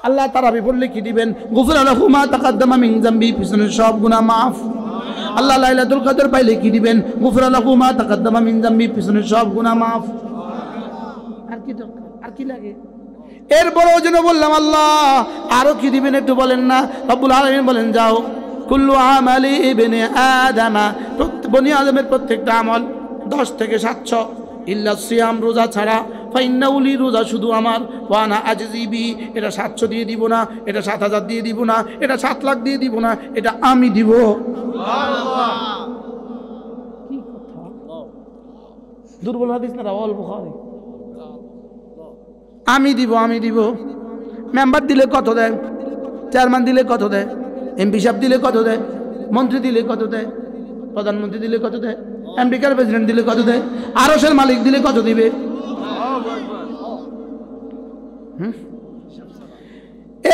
আল্লাহ তারাবি পড়লে কি দিবেন? গুফরা লাহু মা তাকাদ্দামা মিন যামবি, পিছনের সব গুনাহ মাফ। আল্লাহ লাইলাতুল কদর পাইলে কি দিবেন? গুফরা লাহু মা তাকাদ্দামা মিন যামবি, পিছনের সব গুনাহ মাফ। আর কি দরকার? আর কি লাগে? এরপরেও যেন বললাম আল্লাহ আরো কি দিবেন একটু বলেন না। রব্বুল আলামিন বলেন যাও, কুল্লু আমালি ইবনে আদামা, বনি আদমের প্রত্যেকটা আমল 10 থেকে 700, ইল্লা সিয়াম, রোজা ছাড়া, ফাইন্নাউলি, রোজা শুধু আমার, ওয়ানা আজজিবি, এটা 700 দিয়ে দিব না, এটা 7000 দিয়ে দিব না, এটা 7 লাখ দিয়ে দিব না, এটা আমি দিব। কি কথা? দুর্বল হাদিস না রাওয়াল বুখারী। আমি দিব, আমি দিব। মেম্বার দিলে কত দেয়? চেয়ারম্যান দিলে কত দেয়? এমপি সাহেব দিলে কত দেয়? মন্ত্রী দিলে কত দেয়? প্রধানমন্ত্রী দিলে কত দেয়? আমেরিকার প্রেসিডেন্ট দিলে কত দেয়? আরশের মালিক দিলে কত দিবে?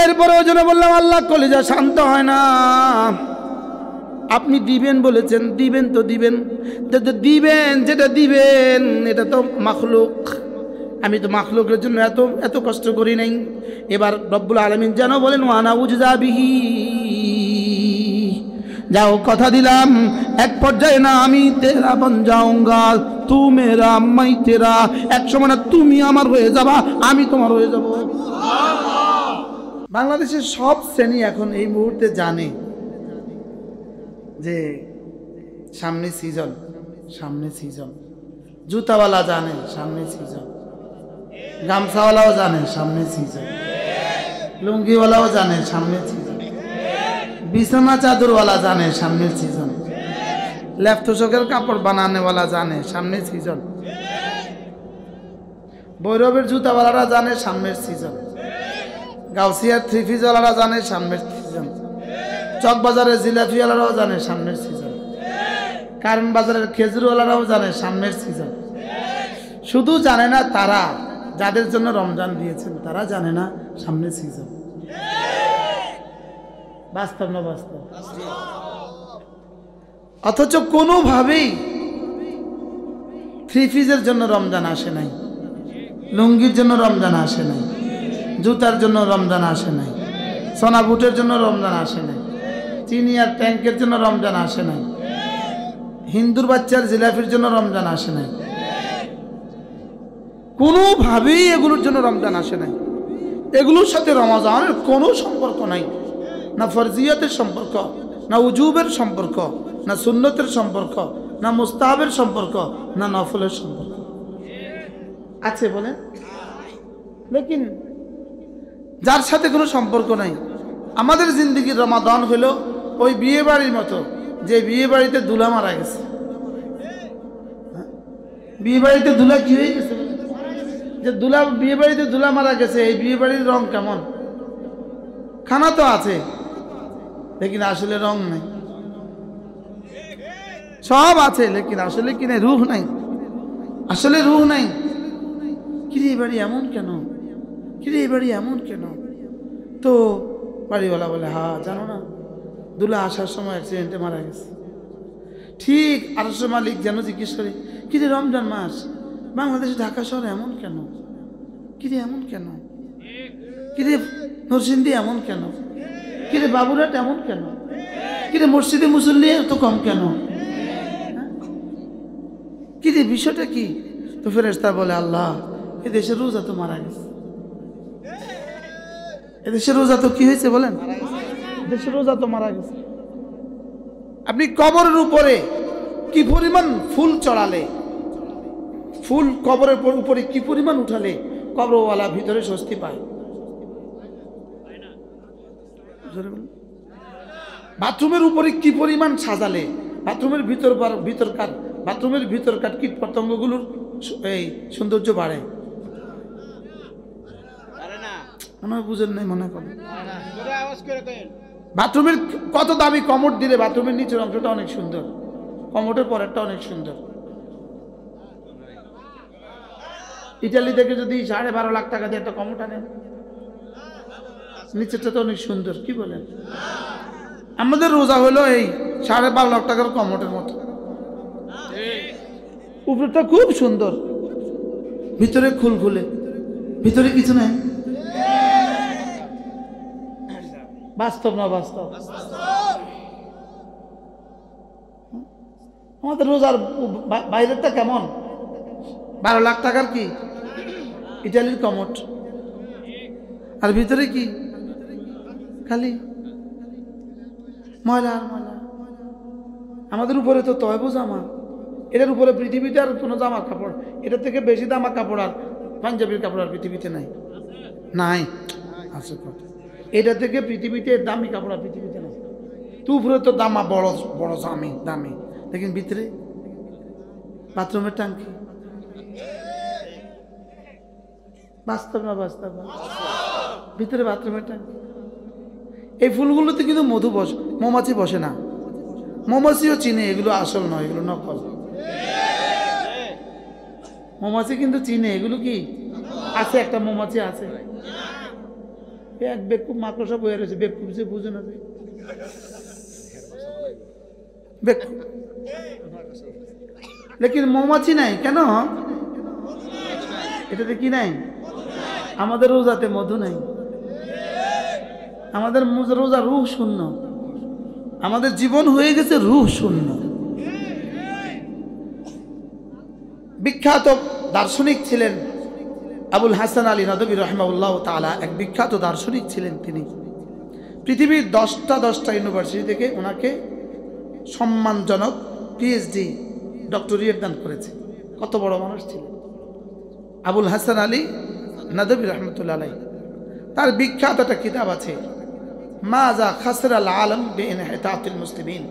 এরপরেও যেন বললাম আল্লাহ কলিজা শান্ত হয় না। আপনি দিবেন বলেছেন, দিবেন তো দিবেন, দিবেন যেটা দিবেন এটা তো মাখলুক। আমি তো মাখলুকের জন্য এত কষ্ট করি নাই। এবার রব্বুল আলামিন যেন বলেন ওয়ানা উজজা বিহি, যাও কথা দিলাম এক পর্যায়ে না আমি তেরা বন যাऊंगा, তু মেরা मैं तेरा, এক সময় না তুমি আমার হয়ে যাবা, আমি তোমার হয়ে যাব। বাংলাদেশের সব শ্রেণী এখন এই মুহূর্তে জানে যে সামনে সিজন, সামনে সিজন। জুতাওয়ালা জানে সামনে সিজন, গামছাওয়ালাও জানে সামনে সিজন, লুঙ্গিওয়ালাও জানে সামনে সিজন, বিছানা চাদরওয়ালা জানে সামনের সিজন, লেফটোশকের কাপড় বানানেওয়ালা জানে সামনের সিজন, ভৈরবের জুতাওয়ালারা জানে সামনের সিজন, গাউসিয়ার থ্রি পিসওয়ালারা জানে সামনের সিজন, চকবাজারের জিলাপিওয়ালারাও জানে সামনের সিজন, কারণ বাজারের খেজুরওয়ালারাও জানে সামনের সিজন। শুধু জানে না তারা যাদের জন্য রমজান দিয়েছেন, তারা জানে না সামনের সিজন। বাস্তব না বাস্তব? অথচ কোনোভাবেই থ্রি পিসের জন্য রমজান আসে নাই, লুঙ্গির জন্য রমজান আসে নাই, জুতার জন্য রমজান আসে নাই, সোনা বুটের জন্য রমজান আসে নাই, চিনি আর ট্যাঙ্কের জন্য রমজান আসে নাই, হিন্দুর বাচ্চার জিলাপির জন্য রমজান আসে নাই। কোনোভাবেই এগুলোর জন্য রমজান আসে নাই। এগুলোর সাথে রমজানের কোনো সম্পর্ক নাই, না ফরজিয়তের সম্পর্ক, না উজুবের সম্পর্ক, না সুন্নতের সম্পর্ক, না মুস্তাহাবের সম্পর্ক, না নফলের সম্পর্ক। আছে বলেন? লেকিন যার সাথে কোনো সম্পর্ক নাই, আমাদের জিন্দিগির রমাদান হলো ওই বিয়ে বাড়ির মতো, যে বিয়ে বাড়িতে দুলা মারা গেছে। বিয়ে বাড়িতে দুলা কি হয়ে গেছে? যে দুলা, বিয়ে বাড়িতে দুলা মারা গেছে, এই বিয়ে বাড়ির রং কেমন? খানা তো আছে, লেকিন আসলে রং নাই। সব আছে, লেকিন আসলে কি নাই? রূহ নাই, আসলে রূহ নাই। কিরে এই বাড়ি এমন কেন? কিরে এই বাড়ি এমন কেন? তো বাড়িওয়ালা বলে হ্যাঁ জানো না, দুলা আসার সময় অ্যাক্সিডেন্টে মারা গেছে। ঠিক আরশের মালিক যেন জিজ্ঞেস করে, কিরে রমজান মাস বাংলাদেশে ঢাকা শহরে এমন কেন? কিরে এমন কেন? কিরে নরসিংদী এমন কেন? কিরে বাবুরহাট এমন কেন? কিরে মসজিদে মুসল্লি এত কম কেন? কিরে বিষয়টা কি? তো ফেরেশতা বলে আল্লাহ এদেশের রোজা তো মারা গেছে। এদেশের রোজা তো কি হয়েছে বলেন? দেশের রোজা তো মারা গেছে। আপনি কবরের উপরে কি পরিমাণ ফুল চড়ালে, ফুল কবরের উপরে কি পরিমাণ উঠালে কবরওয়ালা ভিতরে স্বস্তি পায়? বাথরুমের উপরে কি পরিমাণ সাজালে বাথরুমের ভিতরকার কীট পতঙ্গগুলোর এই সৌন্দর্য বাড়ে? মনে হয় বুঝেন নাই, মনে করেন। বাথরুমের কত দামি কমোড দিলে বাথরুমের নিচের অংশটা অনেক সুন্দর, কমোডের পরেরটা অনেক সুন্দর। ইটালি থেকে যদি 12.5 লাখ টাকা দিয়ে একটা কমোড আনেন, নিচেরটা তো অনেক সুন্দর। কি বলেন? আমাদের রোজা হলো এই 12.5 লাখ টাকার কমোডের মতো, উপরটা খুব সুন্দর, ভিতরে খুলখুলে, ভিতরে কিছু নাই। বাস্তব না বাস্তব? আমাদের রোজার বাইরেরটা কেমন? 12 লাখ টাকার কি ইটালির কমট, আর ভিতরে কি খালি ময়লা আর ময়লা। আমাদের উপরে তো তয়ব জামা, এটার উপরে পৃথিবীতে আর কোনো জামা কাপড়, এটার থেকে বেশি দামা কাপড় আর পাঞ্জাবির কাপড় আর পৃথিবীতে নাই। নাই আছে কথা, এটা থেকে পৃথিবীতে দামি কাপড় আর পৃথিবীতে নাই। তো উপরে তো দামা বড় বড় দামি দামি, লেকিন ভিতরে বাথরুমের টাঙ্কি। বাস্তব না বাস্তব? ভিতরে বাথরুমের টাঙ্কি। এই ফুলগুলোতে কিন্তু মধু বসে, মৌমাছি বসে না। মৌমাছিও চিনে এগুলো আসল নয়, এগুলো নকল। মৌমাছি কিন্তু চিনে এগুলো কি আছে। একটা মৌমাছি আছে, এক বেকুব মাকড়সা বয়ে রয়েছে, বেকুব যে বুঝে না, বেকুব। লেকিন মৌমাছি নাই কেন? এটাতে কি নাই? আমাদের রোজাতে মধু নাই। আমাদের রোজা রূহ শূন্য, আমাদের জীবন হয়ে গেছে রূহ শূন্য। বিখ্যাত দার্শনিক ছিলেন আবুল হাসান আলী নদভী রাহিমাহুল্লাহ তাআলা, এক বিখ্যাত দার্শনিক ছিলেন। তিনি পৃথিবীর 10টা ইউনিভার্সিটি থেকে ওনাকে সম্মানজনক পিএইচডি ডক্টরেট দান করেছে। কত বড় মানুষ ছিলেন আবুল হাসান আলী নদভী রাহমাতুল্লাহ আলাইহি। তার বিখ্যাত একটা কিতাব আছে, মাজা খাসরাল আলম বিইনহিতাতিল মুসলিমিন।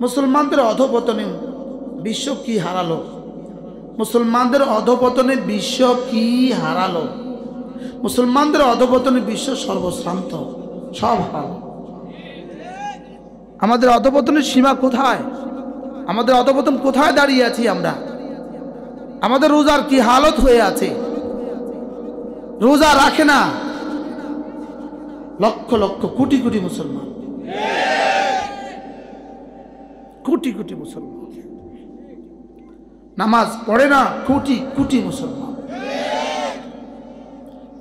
মুসলমানদের অধঃপতনে বিশ্ব কি হারালো? মুসলমানদের অধঃপতনে বিশ্ব কি হারালো? মুসলমানদের অধঃপতনে বিশ্ব সর্বশ্রান্ত, সব হারালো। আমাদের অধঃপতনের সীমা কোথায়? আমাদের অধঃপতন কোথায় দাঁড়িয়ে আছি আমরা? আমাদের রোজার কি হালত হয়ে আছে? রোজা রাখে না লক্ষ লক্ষ কোটি কোটি মুসলমান, কোটি কোটি মুসলমান। নামাজ পড়ে না কোটি কোটি মুসলমান,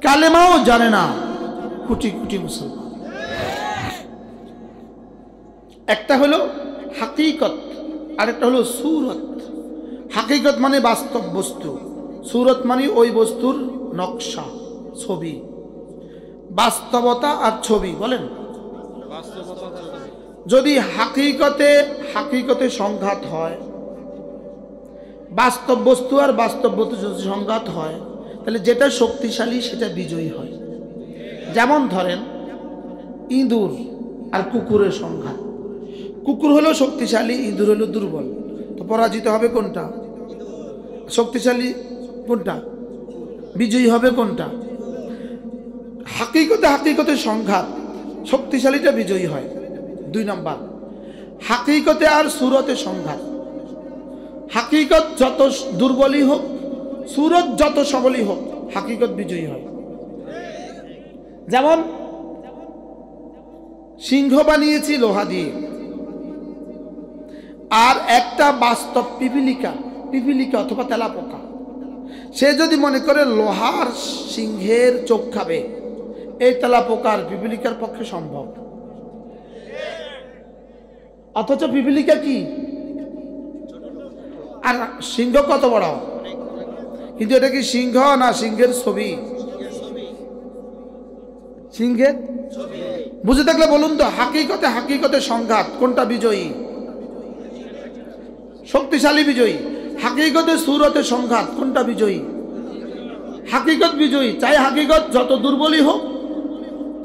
কালেমাও জানে না কোটি কোটি মুসলমান। একটা হলো হাকিকত, আরেকটা হলো সুরত। হাকিকত মানে বাস্তব বস্তু, সুরত মানে ওই বস্তুর নকশা, ছবি। বাস্তবতা আর ছবি বলেন। যদি হাকিকতে সংঘাত হয়, বাস্তব বস্তু আর বাস্তব বস্তু যদি সংঘাত হয়, তাহলে যেটা শক্তিশালী সেটা বিজয়ী হয়। যেমন ধরেন ইঁদুর আর কুকুরের সংঘাত। কুকুর হলো শক্তিশালী, ইঁদুর হলো দুর্বল, তো পরাজিত হবে কোনটা? শক্তিশালী কোনটা? বিজয়ী হবে কোনটা? হাকিকতে সংঘাত, শক্তিশালীটা বিজয়ী হয়। 2 নাম্বার, হাকিকতে আর সুরতে সংঘাত। হাকিকত যত দুর্বলই হোক, সুরত যত সবলই হোক, হাকিকত বিজয়ী হয়। যেমন সিংহ বানিয়েছি লোহা দিয়ে, আর একটা বাস্তব পিপিলিকা অথবা তেলাপোকা, সে যদি মনে করে লোহার সিংহের চোখ খাবে, এই তেলাপোকার পিপিলিকার পক্ষে সম্ভব। অথচ পিপিলিকা কি আর সিংহ কত বড়, কিন্তু এটা কি সিংহ না সিংহের ছবি? সিংহের বুঝে থাকলে বলুন তো, হাকিকতে সংঘাত, কোনটা বিজয়ী? শক্তিশালী বিজয়ী। হাকিকতে সুরতে সংঘাত, কোনটা বিজয়ী? হাকিকত বিজয়ী। চাই হাকিকত যত দুর্বলই হোক,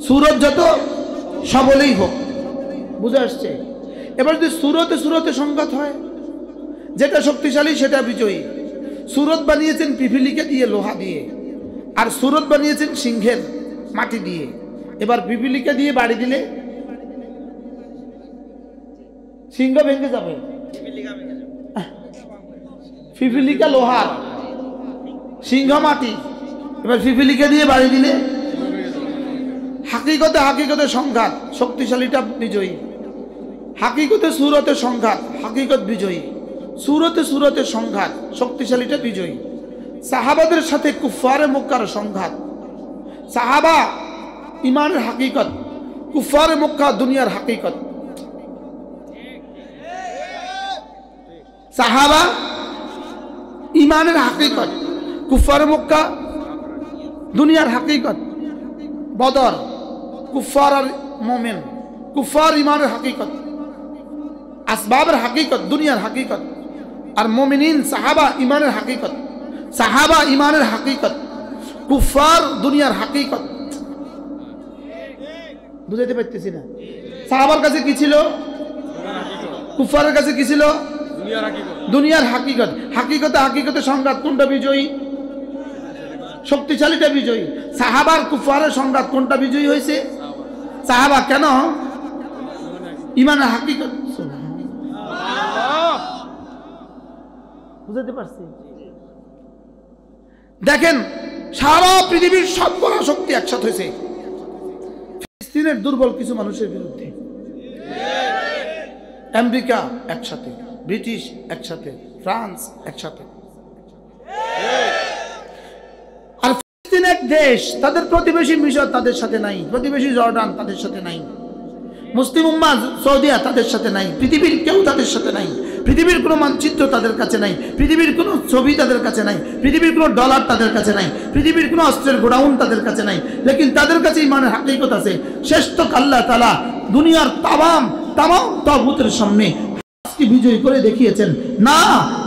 সুরত যত সবলই হোক। বুঝে আসছে? এবার যদি সুরতে সংঘাত হয়, যেটা শক্তিশালী সেটা বিজয়ী। সুরত বানিয়েছেন পিপিলিকা দিয়ে, লোহা দিয়ে, আর সুরত বানিয়েছেন সিংহের মাটি দিয়ে। এবার পিপিলিকা দিয়ে বাড়ি দিলে সিংহ ভেঙে যাবে। পিপিলিকা লোহার, সিংহ মাটি, এবার পিপিলিকা দিয়ে বাড়ি দিলে হাকিকতে সংঘাত, শক্তিশালীটা বিজয়ী। হাকিকতে সুরতে সংঘাত, হাকিকত বিজয়ী। সুরতে সংঘাত, শক্তিশালীটা বিজয়ী। সাহাবাদের সাথে কুফারে মক্কার সংঘাত। সাহাবা ইমানের হাকিকত, কুফারে মক্কা দুনিয়ার হাকিকত, সাহাবা ইমানের হাকিকত, কুফারে মক্কা দুনিয়ার হাকিকত, বদর কুফার আর মোমেন, কুফার ইমানের হাকিকত, আসবাবের হাকিকত দুনিয়ার হাকিকত, আর মোমিনিন সাহাবা ইমানের হাকিকত, সাহাবা ইমানের হাকিকত, কুফার দুনিয়ার হাকিকত। বুঝাইতে পারতেছি না? সাহাবার কাছে কি ছিল? কুফারের কাছে কি ছিল? দুনিয়ার হাকিকত। হাকিকতে হাকিকতে সংঘাত কোনটা বিজয়ী? শক্তিশালীটা বিজয়ী। সাহাবার কুফারের সংঘাত কোনটা বিজয়ী হয়েছে? সাহাবা। কেন? ইমানের হাকিকত। বুঝাতে পারছি? দেখেন সারা পৃথিবীর সব বড় শক্তি একসাথে হয়েছে ফিলিস্তিনের দুর্বল কিছু মানুষের বিরুদ্ধে। আমেরিকা একসাথে, ব্রিটিশ একসাথে, ফ্রান্স একসাথে। আর ফিলিস্তিন এক দেশ, তাদের প্রতিবেশী মিশর তাদের সাথে নাই, প্রতিবেশী জর্ডান তাদের সাথে নাই, মুসলিম উম্মাহ সৌদিয়া তাদের সাথে নাই, পৃথিবীর কেউ তাদের সাথে নাই, পৃথিবীর কোনো মানচিত্র তাদের কাছে নাই, পৃথিবীর কোনো ছবি তাদের কাছে নাই, পৃথিবীর কোনো ডলার তাদের কাছে নাই, পৃথিবীর কোনো অস্ত্রের গোডাউন তাদের কাছে নাই, লেকিন তাদের কাছে ইমানের হাকিকত আছে। শ্রেষ্ঠ আল্লাহ তাআলা দুনিয়ার তামাম তাগুতের সামনে বিজয়ী করে দেখিয়েছেন। না,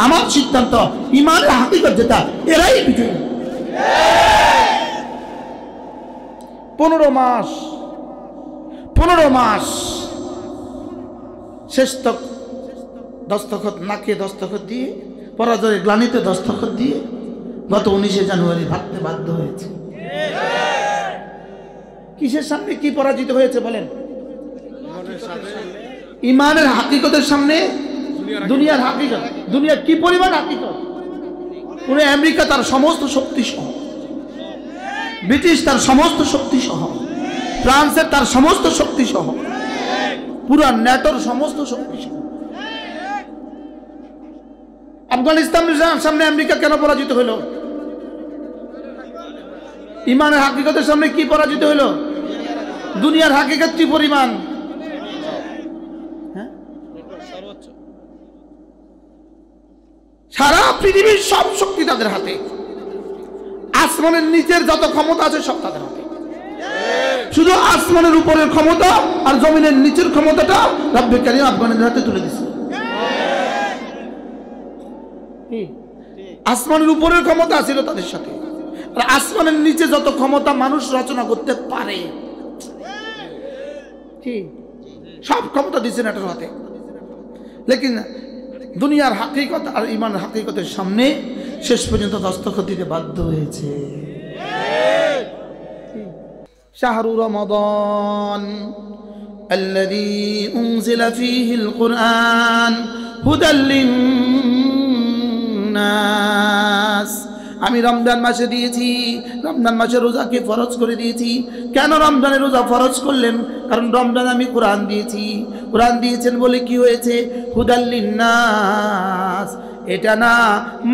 আমার সিদ্ধান্ত ইমানের হাকিকত যেটা, এরাই বিজয়ী। 15 মাস শেষ তক দস্তখত, নাকে দস্তখত দিয়ে, পরাজয়ের গ্লানিতে দস্তখত দিয়ে গত 19শে জানুয়ারি ভাবতে বাধ্য হয়েছে। কিসের সামনে কি পরাজিত হয়েছে বলেন? ইমানের হাকিকতের সামনে দুনিয়ার হাকিকত। দুনিয়া কি পরিমাণ হাকিকত! পুরো আমেরিকা তার সমস্ত শক্তি সহ, ব্রিটিশ তার সমস্ত শক্তি সহ, ফ্রান্সের তার সমস্ত শক্তি সহ, পুরা ন্যাটোর সমস্ত শক্তি সহ। আফগানিস্তানের সামনে আমেরিকা কেন পরাজিত হইল? ইমানের হাকিকতের সামনে কি পরাজিত হইল? দুনিয়ার হাকিকত কি পরিমাণ? সারা পৃথিবীর সব শক্তি তাদের হাতে, আসমানের নিচের যত ক্ষমতা আছে সব তাদের হাতে। শুধু আসমানের উপরের ক্ষমতা আর জমিনের নিচের ক্ষমতাটা রব্বে কারীম আফগানদের হাতে তুলে দিয়েছে। আসমানের উপরের ক্ষমতা ছিল তাদের সাথে, আর আসমানের নিচে যত ক্ষমতা মানুষ রচনা করতে পারে সব ক্ষমতা দিয়েছেন এটার হাতে। লেকিন দুনিয়ার হাকিকত আর ইমানের হাকিকতের সামনে শেষ পর্যন্ত দস্তখত দিতে বাধ্য হয়েছে। শাহরু রমাদান আল্লাযী উনজিলা ফীহিল কুরআন হুদাল লিন্নাস। আমি রমজান মাসে দিয়েছি, রমজান মাসে রোজাকে ফরজ করে দিয়েছি। কেন রমজানে রোজা ফরজ করলেন? কারণ রমজান আমি কোরআন দিয়েছি। কোরআন দিয়েছেন বলে কি হয়েছে? হুদাল লিন্নাস। এটা না,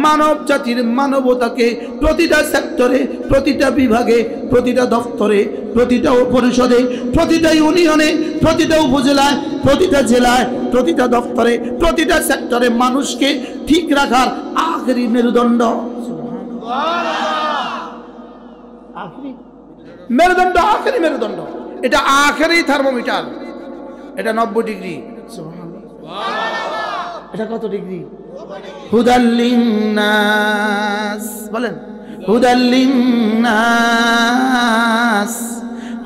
মানব জাতির মানবতাকে প্রতিটা সেক্টরে, প্রতিটা বিভাগে, প্রতিটা দপ্তরে, প্রতিটা পরিষদে, প্রতিটা ইউনিয়নে, প্রতিটা উপজেলায়, প্রতিটা জেলায়, প্রতিটা দপ্তরে, প্রতিটা সেক্টরে মানুষকে ঠিক রাখার আখেরি মেরুদণ্ড। মেরুদণ্ড, আখেরি মেরুদণ্ড। এটা আখেরি থার্মোমিটার। এটা 90 ডিগ্রি। এটা কত ডিগ্রি? হুদাল লিন্নাস। বলেন হুদাল লিন্নাস,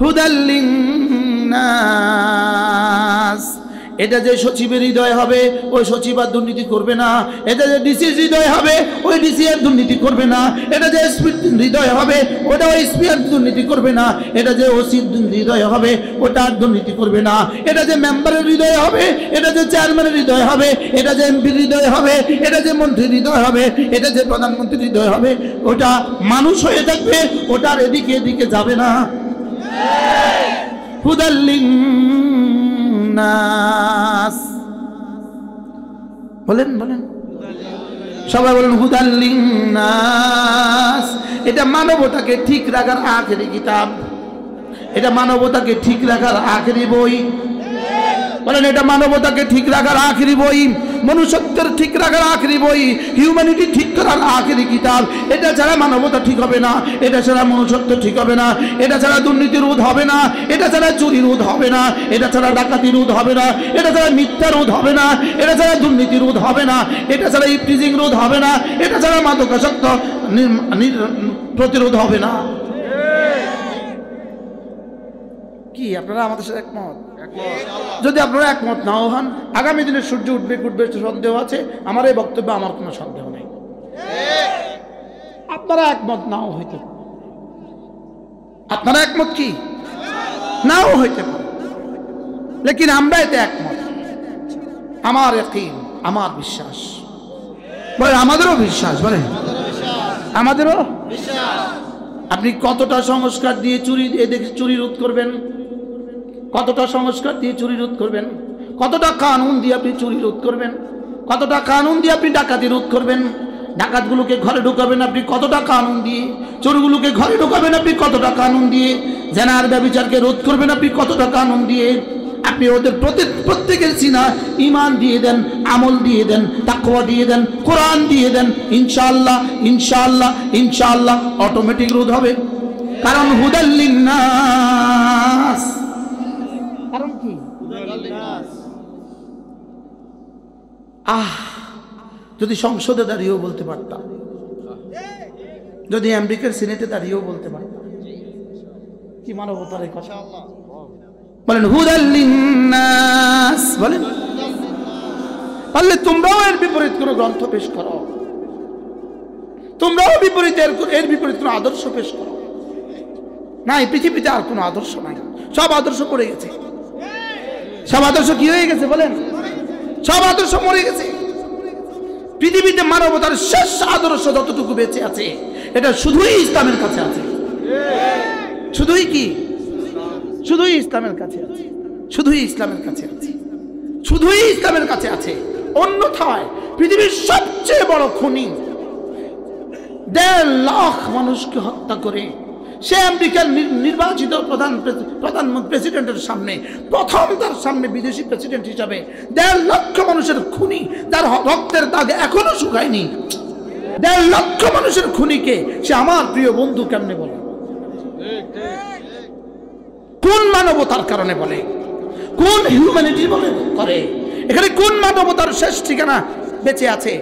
হুদাল লিন্নাস। এটা যে সচিবের হৃদয় হবে, ওই সচিব আর দুর্নীতি করবে না। এটা যে ডিসি হৃদয় হবে, ওই ডিসি আর দুর্নীতি করবে না। এটা যে এসপি হৃদয় হবে, ওটা ওই এসপি আর দুর্নীতি করবে না। এটা যে ওসি হৃদয় হবে, ওটা আর দুর্নীতি করবে না। এটা যে মেম্বারের হৃদয় হবে, এটা যে চেয়ারম্যানের হৃদয় হবে, এটা যে এমপির হৃদয় হবে, এটা যে মন্ত্রীর হৃদয় হবে, এটা যে প্রধানমন্ত্রীর হৃদয় হবে, ওটা মানুষ হয়ে থাকবে, ওটা আর এদিকে এদিকে যাবে না। হুদাল লিন্নাস। বলেন বলেন সবাই বলেন হুদাল লিন্নাস। এটা মানবতাকে ঠিক রাখার আখেরি কিতাব। এটা মানবতাকে ঠিক রাখার আখেরি বই। বলেন এটা মানবতাকে ঠিক রাখার আখেরি বই, মনুষ্যত্বের ঠিক রাখার আখেরি বই, হিউম্যানিটি ঠিক করার আখেরি কিতাব। এটা ছাড়া মানবতা ঠিক হবে না, এটা ছাড়া মনুষ্যত্ব ঠিক হবে না, এটা ছাড়া দুর্নীতি রোধ হবে না, এটা ছাড়া চুরি রোধ হবে না, এটা ছাড়া ডাকাতি রোধ হবে না, এটা ছাড়া মিথ্যা রোধ হবে না, এটা ছাড়া দুর্নীতি রোধ হবে না, এটা ছাড়া ইফটিজিং রোধ হবে না, এটা ছাড়া মাদকাসক্ত প্রতিরোধ হবে না। কি আপনারা আমাদের সাথে একমত? যদি আপনারা একমত নাও হন, আগামী দিনে সূর্য উঠবে উঠবে সন্দেহ আছে, আমার এই বক্তব্যে আমার কোনো সন্দেহ নেই। আপনারা একমত নাও হইতে পারে, আপনারা একমত কি নাও হইতে পারে, লেকিন আমরা এতে একমত। আমার ইয়াকিন, আমার বিশ্বাস, বলে আমাদেরও বিশ্বাস, বলে আমাদেরও বিশ্বাস। আপনি কতটা সংস্কার দিয়ে চুরি রোধ করবেন, কতটা সংস্কার দিয়ে চুরি রোধ করবেন, কতটা কানুন দিয়ে আপনি চুরি রোধ করবেন, কতটা কানুন দিয়ে আপনি ডাকাতি রোধ করবেন, ডাকাতগুলোকে ঘরে ঢুকাবেন আপনি কতটা কানুন দিয়ে, চোরগুলোকে ঘরে ঢুকাবেন আপনি কতটা কানুন দিয়ে, জেনার ব্যভিচারকে রোধ করবেন আপনি কতটা কানুন দিয়ে। আপনি ওদের প্রত্যেকের সিনা ঈমান দিয়ে দেন, আমল দিয়ে দেন, তাকওয়া দিয়ে দেন, কোরআন দিয়ে দেন, ইনশাআল্লাহ ইনশাআল্লাহ ইনশাআল্লাহ অটোমেটিক রোধ হবে। কারণ হুদাল লিন্নাস, কারণ কি যদি সংসদে দাঁড়িয়েও বলতে পারতাম, যদি আমেরিকার সিনেটে দাঁড়িয়েও বলতে পারতাম, কি মানবতার এই কথা। বলেন হুদাল লিন্নাস, বলেন পারলে তোমরাও এর বিপরীত কোনো গ্রন্থ পেশ করো, তোমরাও এর বিপরীত কোনো আদর্শ পেশ করো। না, এই পৃথিবীতে আর কোনো আদর্শ নাই, সব আদর্শ পড়ে গেছে। সব আদর্শ কি হয়ে গেছে বলেন? সব আদর্শ মরে গেছে। পৃথিবীতে মানবতার শেষ আদর্শ যতটুকু বেঁচে আছে এটা শুধুই ইসলামের কাছে আছে। শুধুই কি? শুধুই ইসলামের কাছে আছে, শুধুই ইসলামের কাছে আছে, শুধুই ইসলামের কাছে আছে। অন্যথায় পৃথিবীর সবচেয়ে বড় খুনি 1.5 লাখ মানুষকে হত্যা করে সে আমেরিকার নির্বাচিত প্রধান প্রেসিডেন্টের সামনে প্রথম তার সামনে বিদেশি প্রেসিডেন্ট হিসাবে 1.5 লক্ষ মানুষের খুনি, তার রক্তের দাগ এখনো শুকায়নি, 1.5 লক্ষ মানুষের খুনিকে সে আমার প্রিয় বন্ধু কেমনে বলে? কোন মানবতার কারণে বলে? কোন হিউম্যানিটি বলে করে? এখানে কোন মানবতার শেষ ঠিকানা বেঁচে আছে?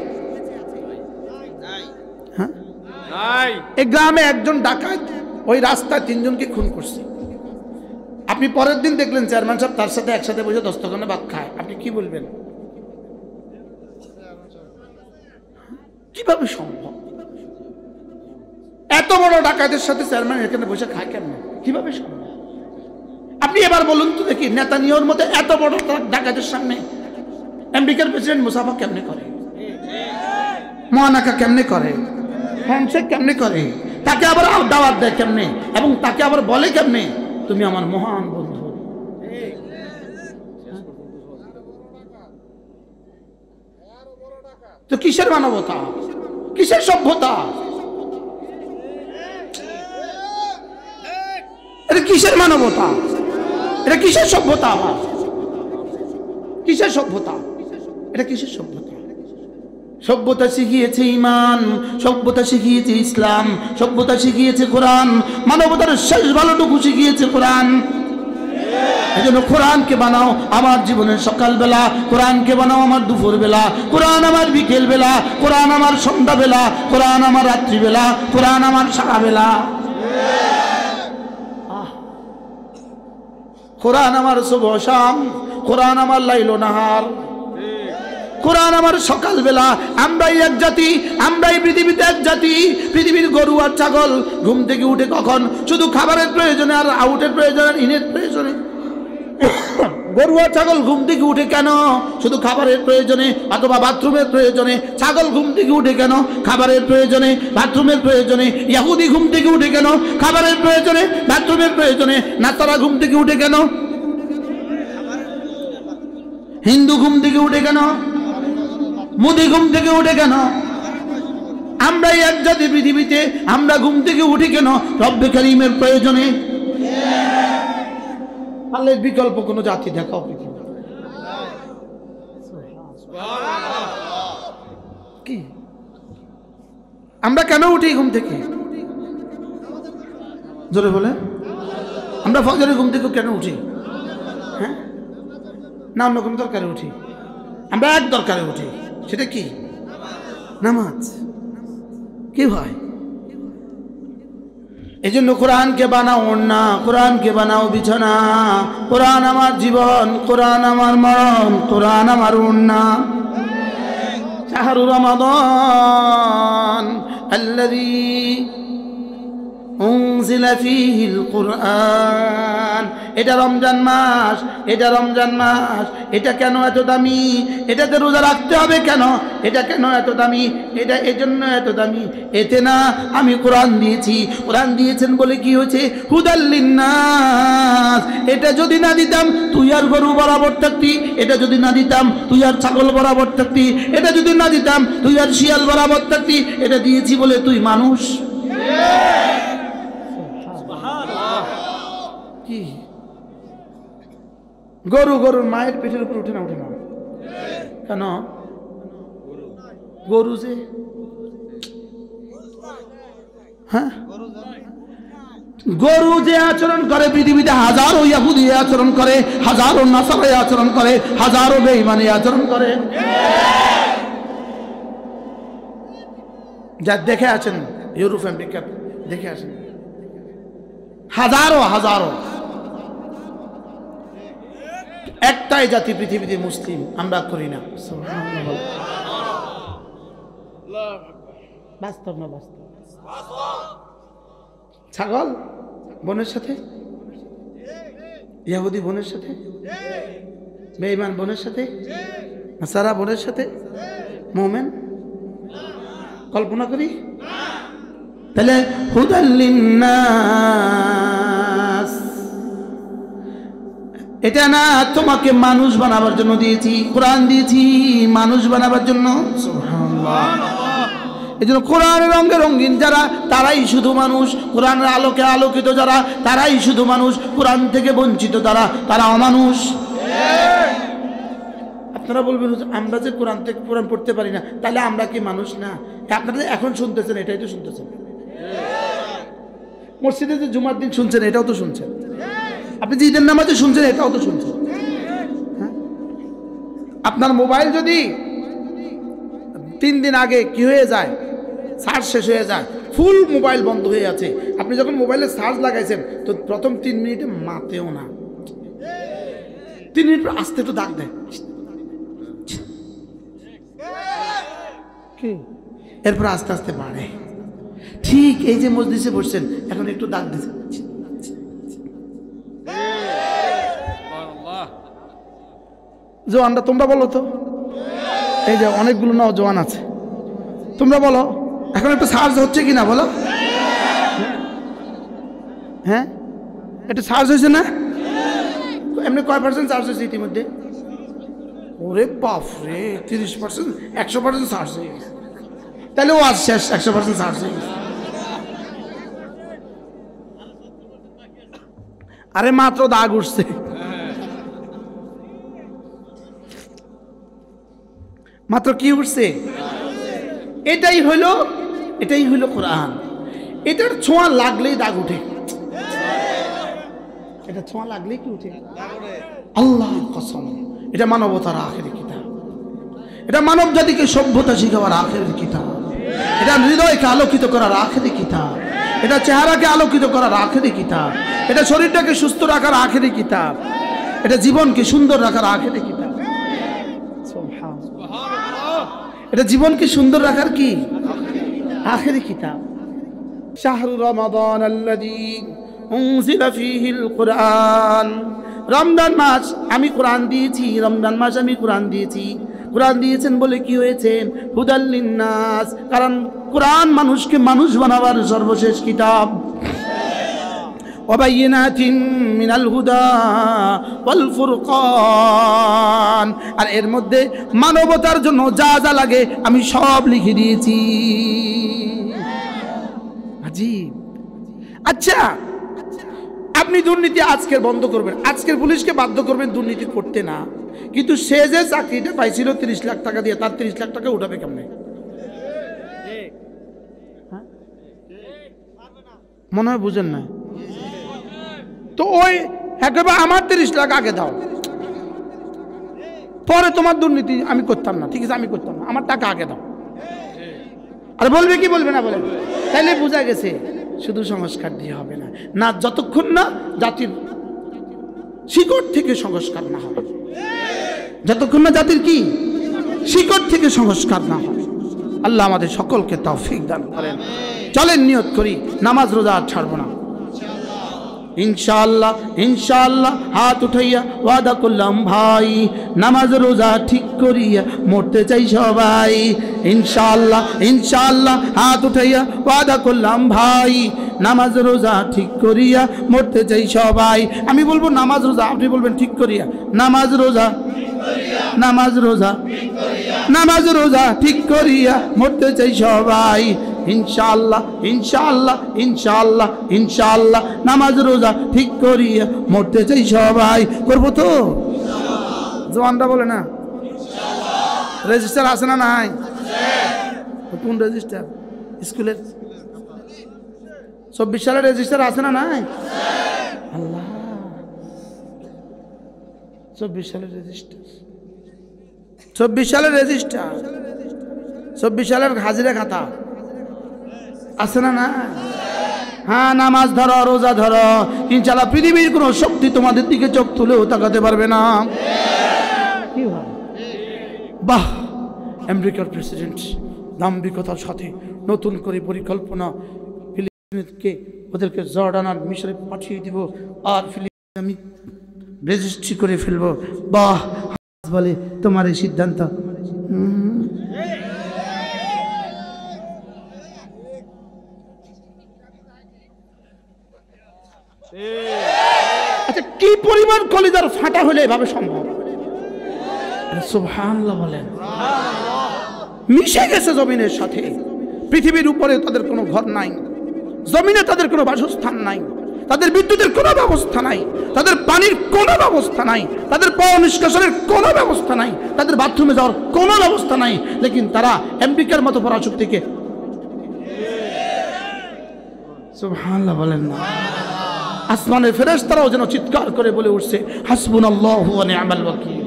হ্যাঁ, এই গ্রামে একজন ডাকাত ওই রাস্তায় 3 জনকে খুন করছে। আপনি পরের দিন দেখলেন চেয়ারম্যান সাহেব তার সাথে একসাথে বসে দস্তখানে ভাত খায়, আপনি কি বলবেন? কিভাবে সম্ভব? এত বড় ডাকাতের সাথে চেয়ারম্যান এখানে বসে খায় কেমন? কিভাবে সম্ভব? আপনি এবার বলুন তো দেখি, নেতানিয়াহুর মতো এত বড় ডাকাতের সামনে আমেরিকার প্রেসিডেন্ট মুসাফা কেমনে করে? মহানাকা কেমনে করে? হ্যান্ডশেক কেমনে করে? তাকে আবার দাওয়াত দেয় কেমনে? এবং তাকে আবার বলে কেমনে তুমি আমার মহান বন্ধু? তো কিসের মানবতা, কিসের সভ্যতা? এটা কিসের মানবতা? এটা কিসের সভ্যতা? আবার কিসের সভ্যতা? এটা কিসের সভ্যতা? সভ্যতা শিখিয়েছে ঈমান, সভ্যতা শিখিয়েছে ইসলাম, সভ্যতা শিখিয়েছে কোরআন, মানবতার শেষ ভালোটুকু শিখিয়েছে কোরআন। এজন্য কোরআনকে বানাও আমার জীবনের সকালবেলা, কোরআনকে বানাও আমার দুপুরবেলা, কোরআন আমার বিকেলবেলা, কোরআন আমার সন্ধ্যাবেলা, কোরআন আমার রাত্রিবেলা, কোরআন আমার সারাবেলা। কোরআন আমার সুবহ শাম, কোরআন আমার লাইল নাহার, কোরআন আমার সকালবেলা। আমরাই এক জাতি, আমরাই পৃথিবীতে এক জাতি। পৃথিবীর গরু আর ছাগল ঘুম থেকে উঠে কখন? শুধু খাবারের প্রয়োজনে আর আউটের প্রয়োজনে, ইনের প্রয়োজনে। গরু আর ছাগল ঘুম থেকে উঠে কেন? শুধু খাবারের প্রয়োজনে অথবা বাথরুমের প্রয়োজনে। ছাগল ঘুম থেকে উঠে কেন? খাবারের প্রয়োজনে, বাথরুমের প্রয়োজনে। ইহুদি ঘুম থেকে উঠে কেন? খাবারের প্রয়োজনে, বাথরুমের প্রয়োজনে। নাসারা ঘুম থেকে উঠে কেন? হিন্দু ঘুম থেকে উঠে কেন? মোদি ঘুম থেকে উঠে কেন? আমরাই এক জাতি পৃথিবীতে, আমরা ঘুম থেকে উঠি কেন? রব্বে কারীমের প্রয়োজনে। আল্লাহর বিকল্প কোনো জাতি দেখাও পৃথিবী কি? আমরা কেন উঠি ঘুম থেকে? জোরে বলে, আমরা ফজরের ঘুম থেকে কেন উঠি? হ্যাঁ, না অন্য কোনো দরকারে উঠি? আমরা এক দরকারে উঠি, সেটা কি? নামাজ। কি ভাই, এই জন্য কোরআনকে বানাও ওড়না, কোরআনকে বানাও বিছানা। কোরআন আমার জীবন, কোরআন আমার মরণ, কোরআন আমার ওড়না। শাহরু রমাদান আল্লাযী উনজিলা ফীহিল কুরআন। এটা রমজান মাস, এটা রমজান মাস। এটা কেন এত দামি? এটাতে রোজা রাখতে হবে কেন? এটা কেন এত দামি? এটা এজন্য এত দামি, এতে না আমি কোরআন দিয়েছি। কোরআন দিয়েছেন বলে কি হয়েছে? হুদাল লিন্নাস। এটা যদি না দিতাম তুই আর গরু বরাবর থাকতি, এটা যদি না দিতাম তুই আর ছাগল বরাবর থাকতি, এটা যদি না দিতাম তুই আর শিয়াল বরাবর থাকতি। এটা দিয়েছি বলে তুই মানুষ। কি গরুর মায়ের পেটের উপর উঠে না? উঠে না কেন? গরু যে, হ্যাঁ, গরু যে আচরণ করে পৃথিবীতে হাজারো ইহুদি আচরণ করে, হাজারো নাসারা আচরণ করে, হাজারো বেঈমানি আচরণ করে। যা দেখে আছেন ইউরোপ আমেরিকা, দেখে আছেন হাজারো হাজারো। একটাই জাতি পৃথিবীতে মুসলিম, আমরা করি না। বাস্তব না বাস্তব? ছাগল বোনের সাথে, ইহুদি বোনের সাথে, বেঈমান বোনের সাথে, নাসারা বোনের সাথে, মুমিন কল্পনা করি। তাহলে হুদাল লিন্নাস, এটা না তোমাকে মানুষ বানাবার জন্য দিয়েছি, কোরআন দিয়েছি মানুষ বানাবার জন্য। সুবহানাল্লাহ। এই জন্য কোরআনের রঙে রঙিন যারা, তারাই শুধু মানুষ। কোরআনের আলোকে আলোকিত যারা, তারাই শুধু মানুষ। কোরআন থেকে বঞ্চিত যারা, তারা অমানুষ। আপনারা বলবেন আমরা যে কোরআন থেকে কোরআন পড়তে পারি না, তাহলে আমরা কি মানুষ না? আপনারা এখন শুনতেছেন, এটাই তো শুনতেছেন। মসজিদে যে জুমার দিন শুনছেন, এটাও তো শুনছেন। আপনি যে ঈদের নামাজে শুনছেন, এটাও তো শুনছেন। আপনার মোবাইল যদি 3 দিন আগে কি হয়ে যায়, চার্জ শেষ হয়ে যায়, ফুল মোবাইল বন্ধ হয়ে আছে, আপনি যখন মোবাইলে চার্জ লাগাইছেন তো প্রথম 3 মিনিটে মাতেও না, 3 মিনিট পর আস্তে একটু দাগ দেয়, এরপর আস্তে আস্তে বাড়ে। ঠিক এই যে মজলিসে বসছেন, এখন একটু দাগ দিচ্ছে। জোয়ানরা তোমরা বলো তো, এই যে অনেকগুলো নওজোয়ান আছে, তোমরা বলো এখন একটু চার্জ হচ্ছে কিনা বলো। হ্যাঁ, একটু চার্জ হয়েছে না? এমনি কয় % চার্জ হয়েছে ইতিমধ্যে? ওরে বাপ রে, 30%, 100% চার্জ হয়ে গেছে। তাহলে ও আজ শেষ, 100% চার্জ হয়ে গেছে। আরে মাত্র দাগ উঠছে, মাত্র কি উঠছে? এটাই হইল কোরআন। এটার ছোঁয়া লাগলেই দাগ উঠে। এটা ছোঁয়া লাগলেই কি উঠে? আল্লাহর কসম, এটা মানবতার আখেরি কিতাব। এটা মানব জাতিকে সভ্যতা শিখাবার আখেরি কিতাব। এটা হৃদয়কে আলোকিত করার আখেরি কিতাব। এটা চেহারাকে আলোকিত করার আখেরি কিতাব। এটা শরীরটাকে সুস্থ রাখার আখেরি কিতাব। এটা জীবনকে সুন্দর রাখার আখেরি কিতাব। এটা জীবনকে সুন্দর রাখার কি আখেরি কিতাব। শাহরু রমাদান আল্লাযী উনজিলা ফীহিল কুরআন। রমজান মাস আমি কোরআন দিয়েছি, রমজান মাস আমি কোরআন দিয়েছি। কোরআন দিয়েছেন বলে কি হয়েছে? হুদাল লিন্নাস, কারণ কোরআন মানুষকে মানুষ বানাবার সর্বশেষ কিতাব। ওয়াবাইয়িনাতিন মিনাল হুদা ওয়াল ফুরকান, আর এর মধ্যে মানবতার জন্য যা যা লাগে আমি সব লিখে দিয়েছি। আচ্ছা, আপনি দুর্নীতি আজকের বন্ধ করবেন, আজকের পুলিশকে বাধ্য করবেন দুর্নীতি করতে না, কিন্তু সে যে চাকরিটা পাইছিল 30 লাখ টাকা দিয়ে, তার 30 লাখ টাকা উঠাবে কেমনে? মনে হয় বুঝেন না। তো ওই একেবারে আমার 30 লাখ আগে দাও, পরে তোমার দুর্নীতি আমি করতাম না, ঠিক আছে আমি করতাম না, আমার টাকা আগে দাও। আর বলবে কি বলবে না বলেন? তাইলে বোঝা গেছে শুধু সংস্কার দিয়ে হবে না, না যতক্ষণ না জাতির শিকড় থেকে সংস্কার না হবে, যতক্ষণ না জাতির কি শিকড় থেকে সংস্কার না হবে। আল্লাহ আমাদের সকলকে তৌফিক দান করেন। চলেন নিয়ত করি, নামাজ রোজা আর ছাড়বো না ইনশাআল্লাহ। ইনশাআল্লাহ হাত উঠাইয়া ওয়াদা করলাম ভাই, নামাজ রোজা ঠিক করিয়া মরতে চাই সবাই। ইনশাআল্লাহ ইনশাআল্লাহ হাত উঠাইয়া ওয়াদা করলাম ভাই, নামাজ রোজা ঠিক করিয়া মরতে চাই সবাই। আমি বলবো নামাজ রোজা, আপনি বলবেন ঠিক করিয়া। নামাজ রোজা, নামাজ রোজা, নামাজ রোজা ঠিক করিয়া মরতে চাই সবাই। ইনশাআল্লাহ ইনশাআল্লাহ ইনশাআল্লাহ ইনশাআল্লাহ নামাজ রোজা ঠিক করিয়া মরতে চাই সবাই। করবো তো? জওয়ানরা বলে না রেজিস্টার আছে না নাই? কোন রেজিস্টার? স্কুলের 24 সালের রেজিস্টার আছে না নাই? আল্লাহ, 24 সালের রেজিস্টার, 24 সালের রেজিস্টার, 24 সালের হাজিরা খাতা আছে না না? হ্যাঁ, নামাজ ধরো, রোজা ধরো, ইনশাআল্লাহ পৃথিবীর কোনো শক্তি তোমাদের দিকে চোখ তুলেও তাকাতে পারবে না। কি হয়? বাহ, আমেরিকার প্রেসিডেন্ট দাম্ভিকতার সাথে নতুন করে পরিকল্পনা, ফিলিস্তিনকে ওদেরকে জর্ডান আর মিশরে পাঠিয়ে দিব, আর ফিলিস্তিন আমি রেজিস্ট্রি করে ফেলবো। বাহ, বলে তোমার এই সিদ্ধান্ত। আচ্ছা, কি পরিমাণ কলিজার ফাটা হলে এভাবে সম্ভব? সুবহানাল্লাহ বলেন। মিশে গেছে জমিনের সাথে, পৃথিবীর উপরে তাদের কোনো ঘর নাই, জমিনে তাদের কোনো বাসস্থান নাই, তাদের বিদ্যুতের কোনো ব্যবস্থা নাই, তাদের পানির কোনো ব্যবস্থা নাই, তাদের পাও নিষ্কাশনের কোনো ব্যবস্থা নাই, তাদের বাথরুমে যাওয়ার কোনো ব্যবস্থা নাই, লেকিন তারা আমেরিকার মতো পরাশক্তিকে, সুবহানাল্লাহ বলেন না, আসমানের ফেরেশতারাও যেন চিৎকার করে বলে উঠছে হাসবুনাল্লাহু ওয়া নি'মাল ওয়াকিল,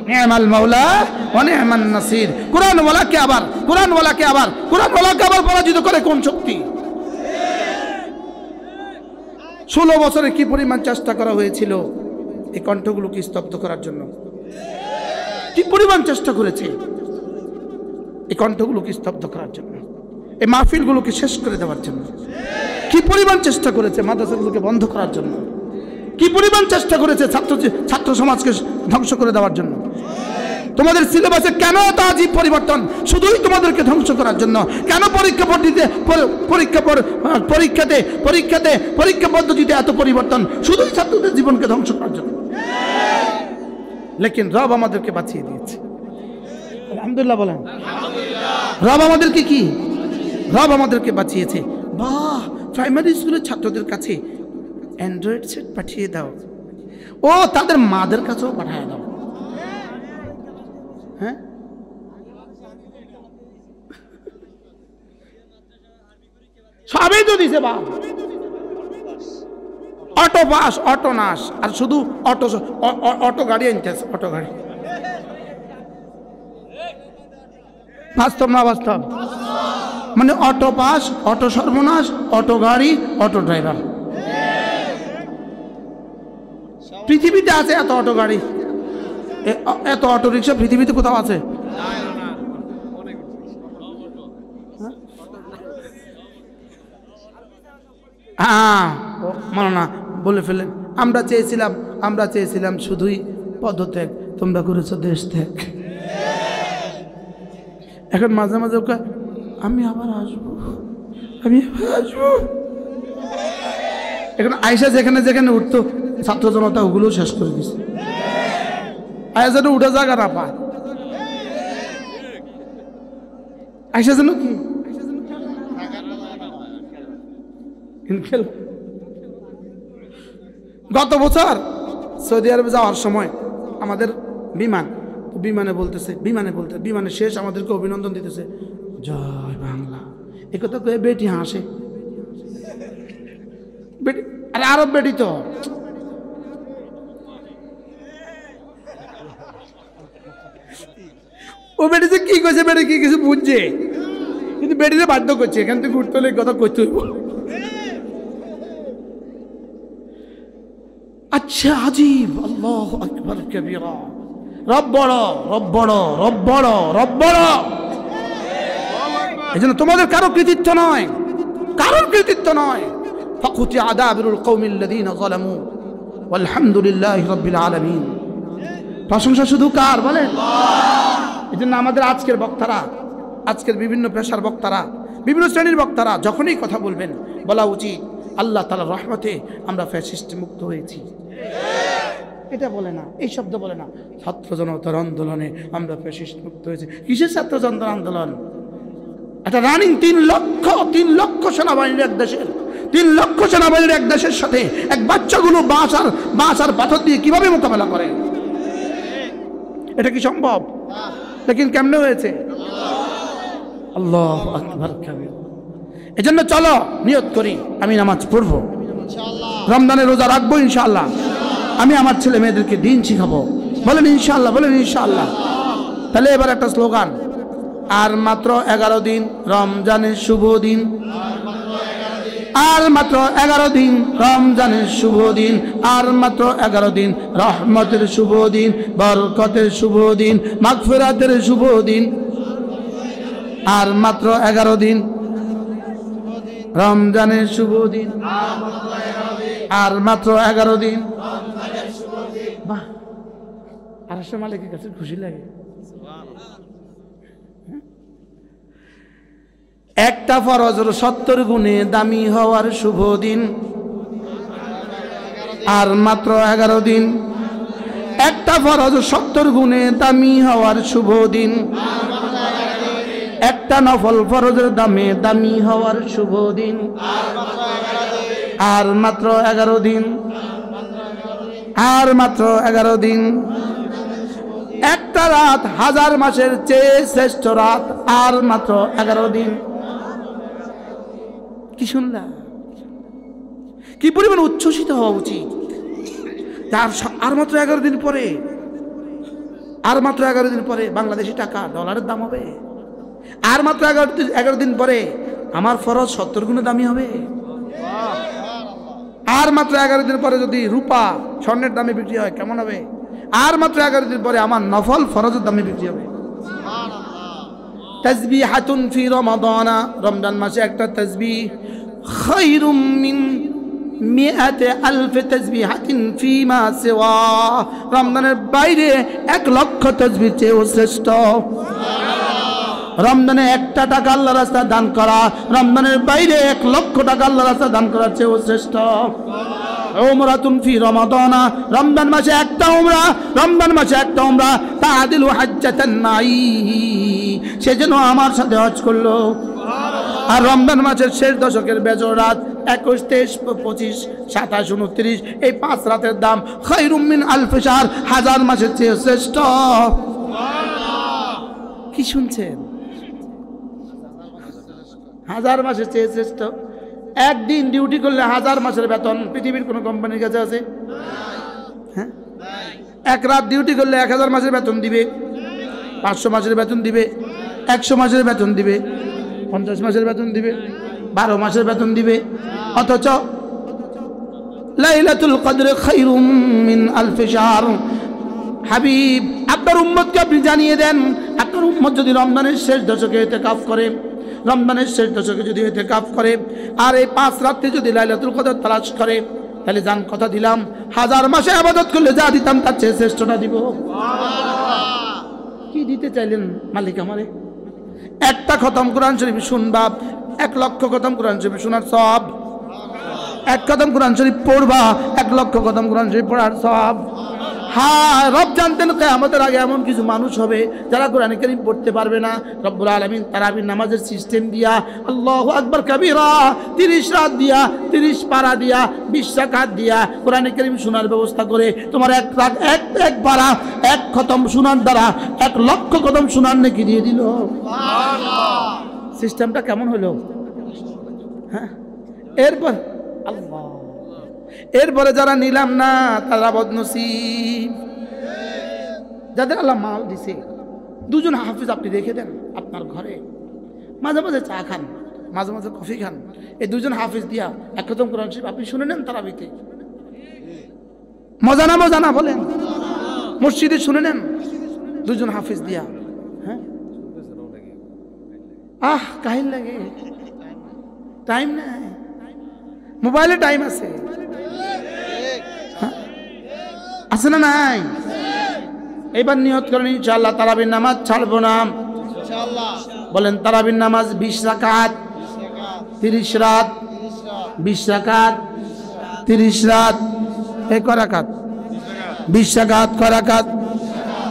নি'মাল মাওলা ওয়া নি'মান নাসির। কোরআনওয়ালাকে আবার কোরআনওয়ালাকে আবার পরাজিত করে কোন শক্তি? 16 বছরে কি পরিমাণ চেষ্টা করা হয়েছিল এই কণ্ঠগুলোকে স্তব্ধ করার জন্য? কি পরিমাণ চেষ্টা করেছে এই কণ্ঠগুলোকে স্তব্ধ করার জন্য, এই মাহফিলগুলোকে শেষ করে দেওয়ার জন্য? কি পরিমাণ চেষ্টা করেছে মাদ্রাসাগুলোকে বন্ধ করার জন্য? কি পরিমাণ চেষ্টা করেছে ছাত্র সমাজকে ধ্বংস করে দেওয়ার জন্য? তোমাদের সিলেবাসে কেন এত আজীব পরিবর্তন? শুধুই তোমাদেরকে ধ্বংস করার জন্য। কেন পরীক্ষা পদ্ধতিতে এত পরিবর্তন? শুধুই ছাত্রদের জীবনকে ধ্বংস করার জন্য। লেকিন রব আমাদেরকে বাঁচিয়ে দিয়েছে, আলহামদুলিল্লাহ বলেন। রব আমাদেরকে কি? রব আমাদেরকে বাঁচিয়েছে। বাহ, প্রাইমারি স্কুলের ছাত্রদের কাছে অ্যান্ড্রয়েড সেট পাঠিয়ে দাও, ও তাদের মাদের কাছেও পাঠিয়ে দাও। হ্যাঁ, সবই তো দিছে বা অটো পাস, অটো নাস, আর শুধু অটো গাড়ি আনতেছে, অটো গাড়ি। বাস্তব না বাস্তব? মানে অটো পাস, অটো সর্বনাশ, অটো গাড়ি, অটো ড্রাইভার। পৃথিবীতে আছে এত অটো গাড়ি, এত অটো রিক্সা পৃথিবীতে কোথাও আছে? হ্যাঁ, মানে না বলে ফেলেন। আমরা চেয়েছিলাম শুধুই পদত্যাগ, তোমরা করেছো দেশ ত্যাগ। এখন মাঝে মাঝে আমি আবার আসবো। এখন আয়সা যেখানে যেখানে উঠতো ছাত্র জনতা ওগুলো শেষ করে দিছে। আয়সা যেন উঠে জায়গা না পায়, আয়সা যেন কি গত বছর সৌদি আরবে যাওয়ার সময় আমাদের বিমানে বিমানে শেষ আমাদেরকে অভিনন্দন দিতেছে, জয় বাংলা। এ কথা কয়ে বেটি হাসে, বেটি আরে আরব বেটি তো। ও বেটি যে কি কইছে, বেটি কি কিছু বুঝছে, কিন্তু বেটিতে বাধ্য করছে এখান থেকে উঠতে হলে কথা কইতে হইব। আচ্ছা আজীব, আল্লাহু আকবার কবীরা। রব বড়, রব বড়, রব বড়, রব বড়। এজন্য তোমাদের কারো কৃতিত্ব নয়, কারোর কৃতিত্ব নয়। ফাকুতি আদাবিরুল কওমিল্লাযীনা যালামু ওয়ালহামদুলিল্লাহি রাব্বিল আলামিন। প্রশংসা শুধু কার বলেন? এজন্য আমাদের আজকের বক্তারা, আজকের বিভিন্ন পেশার বক্তারা, বিভিন্ন শ্রেণীর বক্তারা যখনই কথা বলবেন বলা উচিত আল্লাহ তাআলার রহমতে আমরা ফ্যাসিস্ট মুক্ত হয়েছি। এটা বলে না, এই শব্দ বলে না। ছাত্র জনতার আন্দোলনে আমরা ফ্যাসিস্ট মুক্ত হয়েছি। কিসের ছাত্র জনতার আন্দোলন? একটা রানিং 3 লক্ষ সেনাবাহিনীর এক দেশের, 3 লক্ষ সেনাবাহিনীর এক দেশের সাথে এক বাচ্চাগুলো বাঁশ আর পাথর দিয়ে কিভাবে মোকাবেলা করে? এটা কি সম্ভব? লেকিন কেমনে হয়েছে? আল্লাহু আকবার কাবীর। এজন্য চলো নিয়ত করি, আমি নামাজ পড়বো, রমজানের রোজা রাখবো ইনশাআল্লাহ। আমি আমার ছেলে মেয়েদেরকে দিন শিখাবো। বলেন ইনশাআল্লাহ, বলেন ইনশাআল্লাহ। তাহলে এবার একটা স্লোগান, আর মাত্র 11 দিন রমজানের শুভ দিন, আর মাত্র 11 দিন রমজানের শুভ দিন, আর মাত্র 11 দিন রহমতের শুভ দিন, বরকতের শুভ দিন, মাগফিরাতের শুভ দিন। আর মাত্র 11 দিন রমজানের শুভ দিন, আর মাত্র 11 দিন। বাহ, আরশের মালিকের কাছে খুশি লাগে। একটা ফরজের 70 গুণে দামি হওয়ার শুভ দিন, আর মাত্র 11 দিন। একটা ফরজ 70 গুণে দামি হওয়ার শুভ দিন, একটা নফল ফরজের দামে দামি হওয়ার শুভ দিন, আর মাত্র 11 দিন, আর মাত্র 11 দিন। একটা রাত 1000 মাসের চেয়ে শ্রেষ্ঠ রাত, আর মাত্র 11 দিন। কি শুনলা? কি পরিমাণ উচ্ছ্বসিত হওয়া উচিত। আর মাত্র 11 দিন পরে, আর মাত্র 11 দিন পরে বাংলাদেশি টাকা ডলারের দাম হবে। আর মাত্র 11 দিন পরে আমার ফরজ 70 গুণে দামি হবে। আর মাত্র 11 দিন পরে যদি রূপা স্বর্ণের দামে বিক্রি হয় কেমন হবে? আর মাত্র 11 দিন পরে আমার নফল ফরজের দামে বিক্রি হবে। তাসবিহাতুন ফি রমাদানা, রমজান মাসে একটা তাসবিহ খায়রুম মিন মিআতি আলফ তাসবিহাতিন ফিমা সিওয়া, রমজানের বাইরে 1 লক্ষ তাসবিহ চেয়েও শ্রেষ্ঠ। রমজানে 1 টাকা আল্লাহর রাস্তায় দান করা রমজানের বাইরে 1 লক্ষ টাকা আল্লাহর রাস্তায় দান করার চেয়েও শ্রেষ্ঠ। উমরাতুন ফি রমাদানা, রমজান মাসে একটা উমরা, রমজান মাসে একটা উমরা তাআদিলু হাজ্জাতান মাই, সেজন্য আমার সাথে হজ করলো। আর রমজান মাসের শেষ দশকের বেজর রাত 21, 23, 25, 27, 29 এই 5 রাতের দাম খায়রুম মিন আলফ শাহর, 1000 মাসের চেয়ে শ্রেষ্ঠ। কি শুনছেন? 1000 মাসের চেয়ে শ্রেষ্ঠ। একদিন ডিউটি করলে 1000 মাসের বেতন পৃথিবীর কোন কোম্পানির কাছে আছে? হ্যাঁ, 1 রাত ডিউটি করলে 1000 মাসের বেতন দিবে, 500 মাসের বেতন দিবে, 100 মাসের বেতন দিবে, 50 মাসের বেতন দিবে, 12 মাসের বেতন দিবে। অথচ লাইলাতুল কদর খায়রুম মিন আলফ শাহর। হাবিব, আপনার উম্মতকে আপনি জানিয়ে দেন, আপনার উম্মত যদি রমজানের শেষ দশকে ইতিকাফ করে, রমজানের শেষ দশকে যদি ইতিকাফ করে আর এই 5 রাতে যদি লাইলাতুল কদর তালাশ করে, তাহলে জান কথা দিলাম 1000 মাসে ইবাদত করলে যা দিতাম তার চেয়ে শ্রেষ্ঠটা দিব। কি দিতে চাইলেন মালিক আমারে? একটা খতম কোরআন শরীফ শুনবা, 1 লক্ষ খতম কোরআন শরীফ শোনার সওয়াব। 1 খতম কোরআন শরীফ পড়বা, 1 লক্ষ খতম কোরআন শরীফ পড়ার সওয়াব। হ্যাঁ, রব জানতেন কিয়ামতের আগে এমন কিছু মানুষ হবে যারা কোরআন কারীম পড়তে পারবে না। রব্বুল আলামিন তারাবির নামাজের সিস্টেম দিয়া, আল্লাহু আকবার কাবীরা, 30 রাত দিয়া, 30 পারা দিয়া, 20 রাকাত দিয়া কোরআন কারীম শোনার ব্যবস্থা করে তোমার এক রাত এক পারা এক খতম শোনার দ্বারা 1 লক্ষ খতম শোনার নেকি দিয়ে দিল। সুবহানাল্লাহ। সিস্টেমটা কেমন হলো? হ্যাঁ, এরপর আল্লাহ, এরপরে যারা নিলাম না তারা বদনসিব। যাদের আল্লাহ মাল দিছে, 2 জন হাফিজ আপনি রেখে দেন আপনার ঘরে, মাঝে মাঝে চা খান, মাঝে মাঝে কফি খান, এই 2 জন হাফিজ দিয়া 1 খতম কোরআন শরীফ আপনি শুনে নেন তারাবিতে। মজা না বলেন, মসজিদে শুনে নেন 2 জন হাফিজ দিয়া। হ্যাঁ, কাহিল লাগে, টাইম নাই, মোবাইলে টাইম আছে, আছে না নাই? এবার নিয়ত করেন ইনশাআল্লাহ তারাবির নামাজ ছাড়বো না। বলেন তারাবির নামাজ 20 রাকাত, 30 রাত, 20 রাকাত, 30 রাত, কয় রাকাত? 20 রাকাত,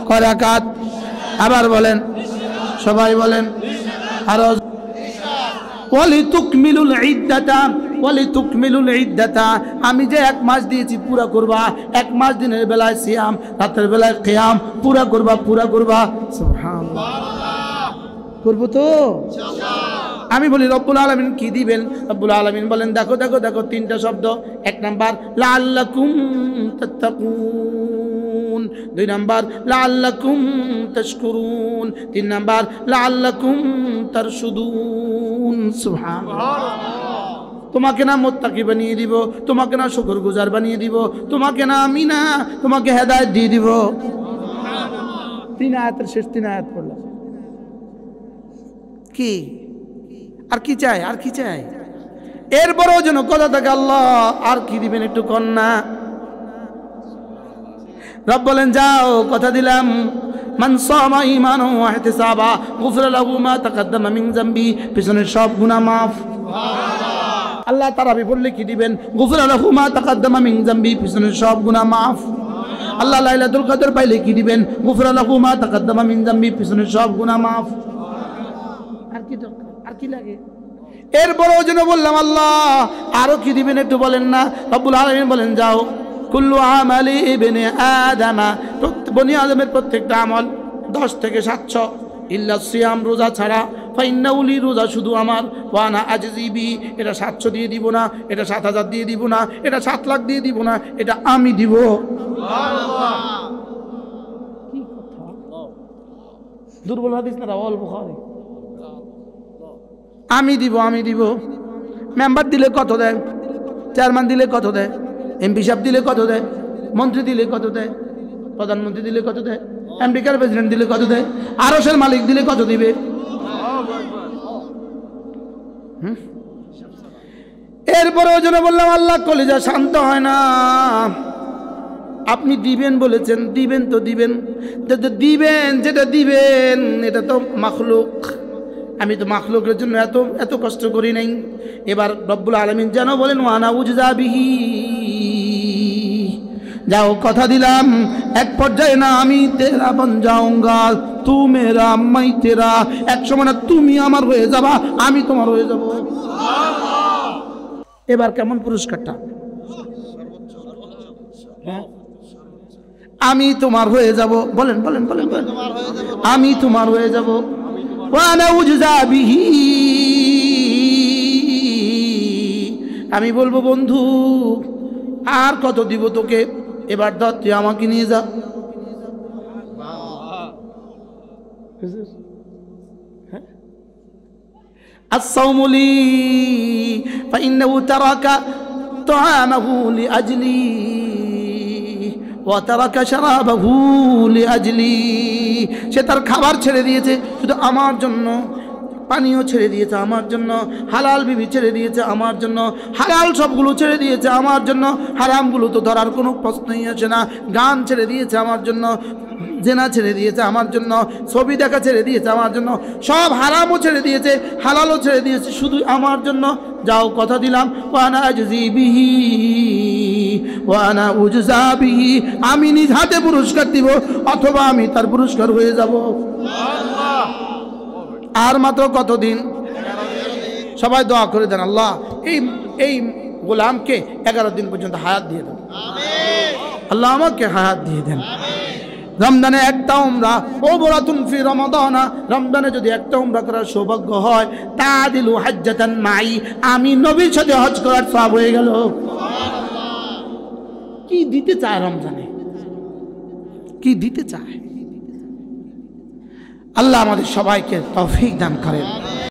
কয় রাকাত? আবার বলেন, সবাই বলেন আরো। ওয়ালিতুকমিলুল ইদ্দাতা, আমি যে 1 মাস দিয়েছি পুরা করবা। 1 মাস দিনের বেলায় সিয়াম, রাতের বেলায় কিয়াম, পুরা করবা সুবহানাল্লাহ। করব তো ইনশাআল্লাহ। আমি বলি রব্বুল আলামিন কি দিবেন? রব্বুল আলামিন বলেন দেখো 3টা শব্দ। 1 নাম্বার লাআল্লাকুম তাত্তাকুন, 2 নাম্বার লাআল্লাকুম তাশকুরুন, 3 নাম্বার লাআল্লাকুম তারশুদুন। সুবহানাল্লাহ। তোমাকে না মুত্তাকি বানিয়ে দিব, তোমাকে না শুকরগুজার বানিয়ে দিব, তোমাকে না আমি না তোমাকে হেদায়েত দিয়ে দিব। 3 আয়াতের শেষ 3 আয়াত পড়লাম। কি আর কি চাই? আর কি চাই? এরপরও যেন কথা থাকে আল্লাহ আর কি দিবেন একটু কন্যা। রব বলেন যাও কথা দিলাম, মান সামা ঈমানান ওয়া ইহতিসাবা গুফিরা লাহু মা তাকাদ্দামা মিন যামবি, পিছনের সব গুনাহ মাফ। সুবহানাল্লাহ। আল্লাহ তারাবি বললে কি দিবেন? গুফিরা লাহু মা তাকাদ্দামা মিন যামবি, পিছনের সব গুনাহ মাফ। আল্লাহ লাইলাতুল কদর পাইলে কি দিবেন? গুফিরা লাহু মা তাকাদ্দামা মিন যামবি, পিছনের সব গুনাহ মাফ। আর কি দরকার? আর কি লাগে? এরপরও যেন বললাম আল্লাহ আরো কি দিবেন একটু বলেন না। রব্বুল আলামিন বলেন যাও কুল্লু আমালি ইবনে আদামা, বনি আদমের প্রত্যেকটা আমল 10 থেকে 700 ইল্লা সিয়াম, রোজা ছাড়া, ফাইন্নাহু লি, রোজা শুধু আমার, ওয়া আনা আজজিবি, এটা 700 দিয়ে দিব না, এটা 7000 দিয়ে দিব না, এটা 7 লাখ দিয়ে দিব না, এটা আমি দিব। সুবহানাল্লাহ। কি কথা? দুর্বল হাদিস না রাওয়াল বুখারী। আমি দিব। মেম্বার দিলে কত দেয়? চেয়ারম্যান দিলে কত দেয়? এমপি সাহেব দিলে কত দেয়? মন্ত্রী দিলে কত দেয়? প্রধানমন্ত্রী দিলে কত দেয়? আমেরিকার প্রেসিডেন্ট দিলে কত দেয়? আরশের মালিক দিলে কত দিবে? এরপরেও যেন বললাম আল্লাহ কলিজা শান্ত হয় না। আপনি দিবেন বলেছেন, দিবেন তো দিবেন, যেটা দিবেন এটা তো মাখলুক। আমি তো মাখলুকের জন্য এত কষ্ট করি নাই। এবার রব্বুল আলামিন যেন বলেন ওয়ানা উজজা বিহি, যাও কথা দিলাম এক পর্যায়ে না আমি তেরা বন যাऊंगा, তু মেরা मैं তেরা, এক সময় না তুমি আমার হয়ে যাবা, আমি তোমার হয়ে যাব। সুবহানাল্লাহ। এবার কেমন পুরস্কারটা? আমি তোমার হয়ে যাব। বলেন আমি তোমার হয়ে যাব। ওয়ানা উজজা বিহি, আমি বলবো বন্ধু আর কত দিব তোকে, এবার ধর তুই আমাকে নিয়ে যা। الصوم لي فإنه ترك طعامه لأجلي وترك شرابه لأجلي, সে তার খাবার ছেড়ে দিয়েছে শুধু আমার জন্য, পানিও ছেড়ে দিয়েছে আমার জন্য, হালাল বিবি ছেড়ে দিয়েছে আমার জন্য, হালাল সবগুলো ছেড়ে দিয়েছে আমার জন্য, হারামগুলো তো ধরার কোনো প্রশ্নই আসে না। গান ছেড়ে দিয়েছে আমার জন্য, জেনা ছেড়ে দিয়েছে আমার জন্য, ছবি দেখা ছেড়ে দিয়েছে আমার জন্য, সব হারামও ছেড়ে দিয়েছে, হালালও ছেড়ে দিয়েছে শুধু আমার জন্য। যাও কথা দিলাম, ওয়ানা আজজি বিহি ওয়ানা উজজা বিহি, আমি নিজ হাতে পুরস্কার দিব অথবা আমি তার পুরস্কার হয়ে যাব। আর মাত্র কতদিন? সবাই দোয়া করে দেন, আল্লাহ এই গোলামকে 11 দিন পর্যন্ত হায়াত দিয়ে দেন, আল্লাহ আমাকে হায়াত দিয়ে দেন। রমজানে একটা উমরা ওমরাতুন ফি রমাদানা, রমজানে যদি একটা উমরা করার সৌভাগ্য হয়, তাদিলু হাজ্জাতান মাই, আমি নবীর সাথে হজ করার সওয়াব হয়ে গেল। কি দিতে চায় রমজানে, কি দিতে চায়? আল্লাহ আমাদের সবাইকে তৌফিক দান করেন।